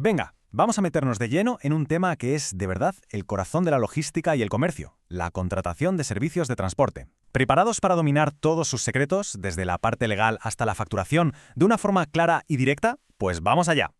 Venga, vamos a meternos de lleno en un tema que es, de verdad, el corazón de la logística y el comercio, la contratación de servicios de transporte. ¿Preparados para dominar todos sus secretos, desde la parte legal hasta la facturación, de una forma clara y directa? Pues vamos allá.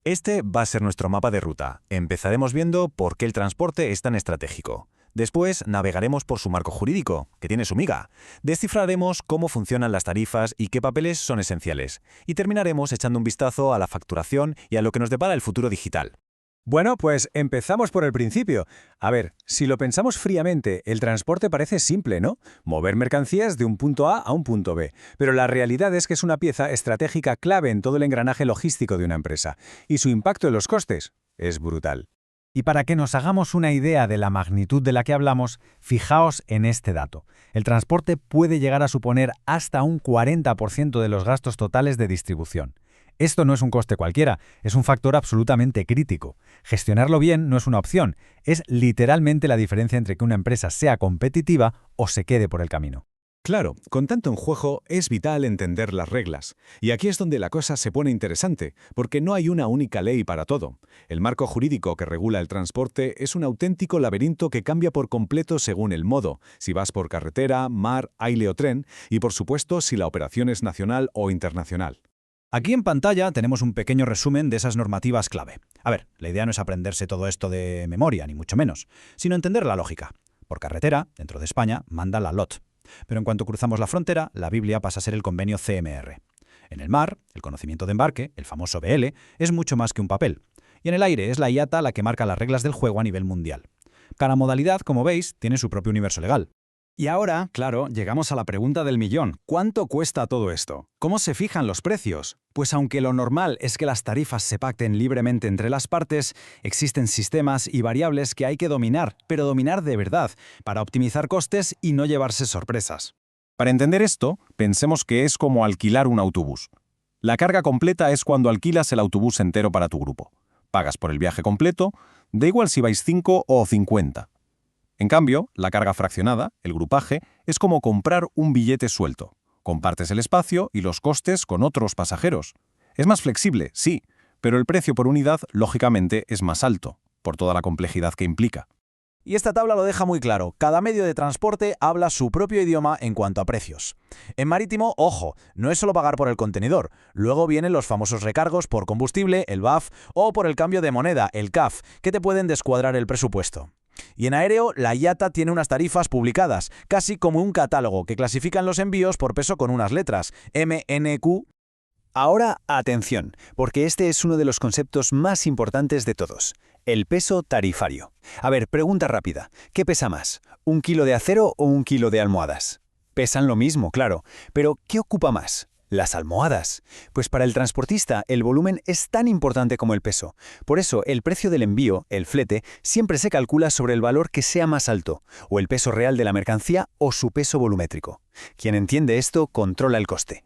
Este va a ser nuestro mapa de ruta. Empezaremos viendo por qué el transporte es tan estratégico. Después navegaremos por su marco jurídico, que tiene su miga. Descifraremos cómo funcionan las tarifas y qué papeles son esenciales. Y terminaremos echando un vistazo a la facturación y a lo que nos depara el futuro digital. Bueno, pues empezamos por el principio. A ver, si lo pensamos fríamente, el transporte parece simple, ¿no? Mover mercancías de un punto A un punto B. Pero la realidad es que es una pieza estratégica clave en todo el engranaje logístico de una empresa. Y su impacto en los costes es brutal. Y para que nos hagamos una idea de la magnitud de la que hablamos, fijaos en este dato. El transporte puede llegar a suponer hasta un 40% de los gastos totales de distribución. Esto no es un coste cualquiera, es un factor absolutamente crítico. Gestionarlo bien no es una opción, es literalmente la diferencia entre que una empresa sea competitiva o se quede por el camino. Claro, con tanto en juego es vital entender las reglas. Y aquí es donde la cosa se pone interesante, porque no hay una única ley para todo. El marco jurídico que regula el transporte es un auténtico laberinto que cambia por completo según el modo, si vas por carretera, mar, aire o tren, y por supuesto si la operación es nacional o internacional. Aquí en pantalla tenemos un pequeño resumen de esas normativas clave. A ver, la idea no es aprenderse todo esto de memoria, ni mucho menos, sino entender la lógica. Por carretera, dentro de España, manda la LOT. Pero en cuanto cruzamos la frontera, la Biblia pasa a ser el convenio CMR. En el mar, el conocimiento de embarque, el famoso BL, es mucho más que un papel. Y en el aire es la IATA la que marca las reglas del juego a nivel mundial. Cada modalidad, como veis, tiene su propio universo legal. Y ahora, claro, llegamos a la pregunta del millón. ¿Cuánto cuesta todo esto? ¿Cómo se fijan los precios? Pues aunque lo normal es que las tarifas se pacten libremente entre las partes, existen sistemas y variables que hay que dominar, pero dominar de verdad, para optimizar costes y no llevarse sorpresas. Para entender esto, pensemos que es como alquilar un autobús. La carga completa es cuando alquilas el autobús entero para tu grupo. Pagas por el viaje completo, da igual si vais 5 o 50. En cambio, la carga fraccionada, el grupaje, es como comprar un billete suelto. Compartes el espacio y los costes con otros pasajeros. Es más flexible, sí, pero el precio por unidad, lógicamente, es más alto, por toda la complejidad que implica. Y esta tabla lo deja muy claro. Cada medio de transporte habla su propio idioma en cuanto a precios. En marítimo, ojo, no es solo pagar por el contenedor. Luego vienen los famosos recargos por combustible, el BAF, o por el cambio de moneda, el CAF, que te pueden descuadrar el presupuesto. Y en aéreo, la IATA tiene unas tarifas publicadas, casi como un catálogo, que clasifican los envíos por peso con unas letras, M, N, Q. Ahora, atención, porque este es uno de los conceptos más importantes de todos, el peso tarifario. A ver, pregunta rápida, ¿qué pesa más? ¿Un kilo de acero o un kilo de almohadas? Pesan lo mismo, claro, pero ¿qué ocupa más? Las almohadas. Pues para el transportista el volumen es tan importante como el peso. Por eso el precio del envío, el flete, siempre se calcula sobre el valor que sea más alto, o el peso real de la mercancía o su peso volumétrico. Quien entiende esto controla el coste.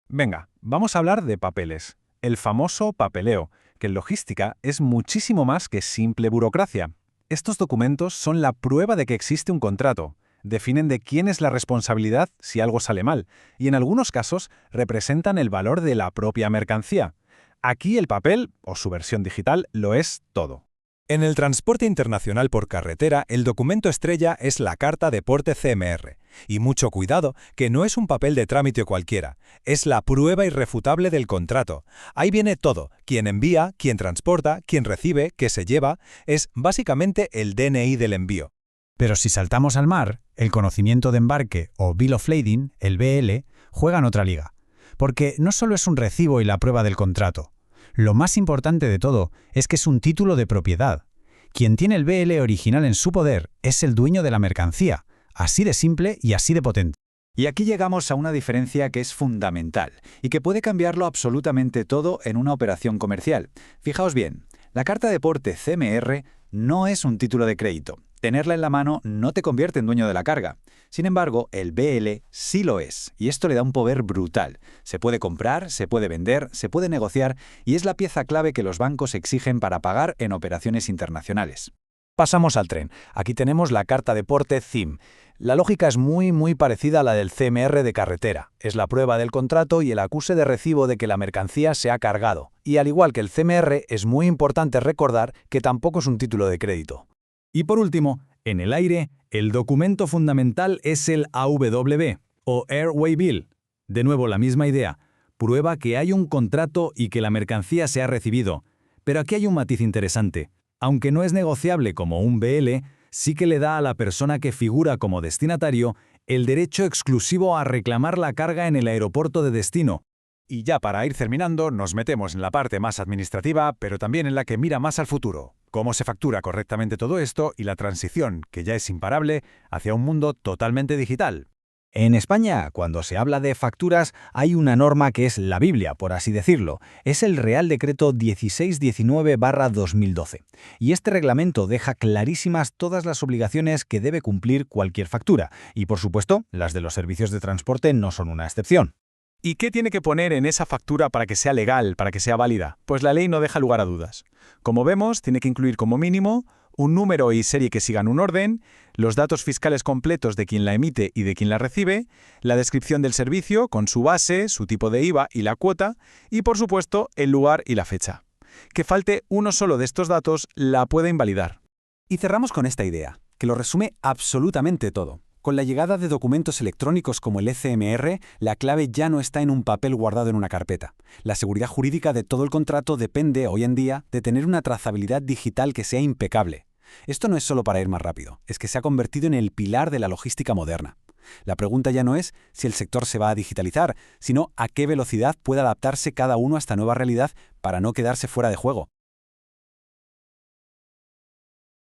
Venga, vamos a hablar de papeles. El famoso papeleo, que en logística es muchísimo más que simple burocracia. Estos documentos son la prueba de que existe un contrato. Definen de quién es la responsabilidad si algo sale mal, y en algunos casos representan el valor de la propia mercancía. Aquí el papel, o su versión digital, lo es todo. En el transporte internacional por carretera, el documento estrella es la carta de porte CMR. Y mucho cuidado, que no es un papel de trámite cualquiera, es la prueba irrefutable del contrato. Ahí viene todo, quién envía, quién transporta, quién recibe, qué se lleva, es básicamente el DNI del envío. Pero si saltamos al mar, el conocimiento de embarque o Bill of Lading, el BL, juegan otra liga. Porque no solo es un recibo y la prueba del contrato. Lo más importante de todo es que es un título de propiedad. Quien tiene el BL original en su poder es el dueño de la mercancía, así de simple y así de potente. Y aquí llegamos a una diferencia que es fundamental y que puede cambiarlo absolutamente todo en una operación comercial. Fijaos bien, la carta de porte CMR no es un título de crédito. Tenerla en la mano no te convierte en dueño de la carga. Sin embargo, el BL sí lo es, y esto le da un poder brutal. Se puede comprar, se puede vender, se puede negociar, y es la pieza clave que los bancos exigen para pagar en operaciones internacionales. Pasamos al tren. Aquí tenemos la carta de porte CIM. La lógica es muy parecida a la del CMR de carretera. Es la prueba del contrato y el acuse de recibo de que la mercancía se ha cargado. Y al igual que el CMR, es muy importante recordar que tampoco es un título de crédito. Y por último, en el aire, el documento fundamental es el AWB, o Airway Bill. De nuevo, la misma idea. Prueba que hay un contrato y que la mercancía se ha recibido. Pero aquí hay un matiz interesante. Aunque no es negociable como un BL, sí que le da a la persona que figura como destinatario el derecho exclusivo a reclamar la carga en el aeropuerto de destino. Y ya para ir terminando, nos metemos en la parte más administrativa, pero también en la que mira más al futuro. Cómo se factura correctamente todo esto y la transición, que ya es imparable, hacia un mundo totalmente digital. En España, cuando se habla de facturas, hay una norma que es la Biblia, por así decirlo. Es el Real Decreto 1619/2012. Y este reglamento deja clarísimas todas las obligaciones que debe cumplir cualquier factura. Y, por supuesto, las de los servicios de transporte no son una excepción. ¿Y qué tiene que poner en esa factura para que sea legal, para que sea válida? Pues la ley no deja lugar a dudas. Como vemos, tiene que incluir como mínimo un número y serie que sigan un orden, los datos fiscales completos de quien la emite y de quien la recibe, la descripción del servicio con su base, su tipo de IVA y la cuota, y por supuesto el lugar y la fecha. Que falte uno solo de estos datos la puede invalidar. Y cerramos con esta idea, que lo resume absolutamente todo. Con la llegada de documentos electrónicos como el ECMR, la clave ya no está en un papel guardado en una carpeta. La seguridad jurídica de todo el contrato depende, hoy en día, de tener una trazabilidad digital que sea impecable. Esto no es solo para ir más rápido, es que se ha convertido en el pilar de la logística moderna. La pregunta ya no es si el sector se va a digitalizar, sino a qué velocidad puede adaptarse cada uno a esta nueva realidad para no quedarse fuera de juego.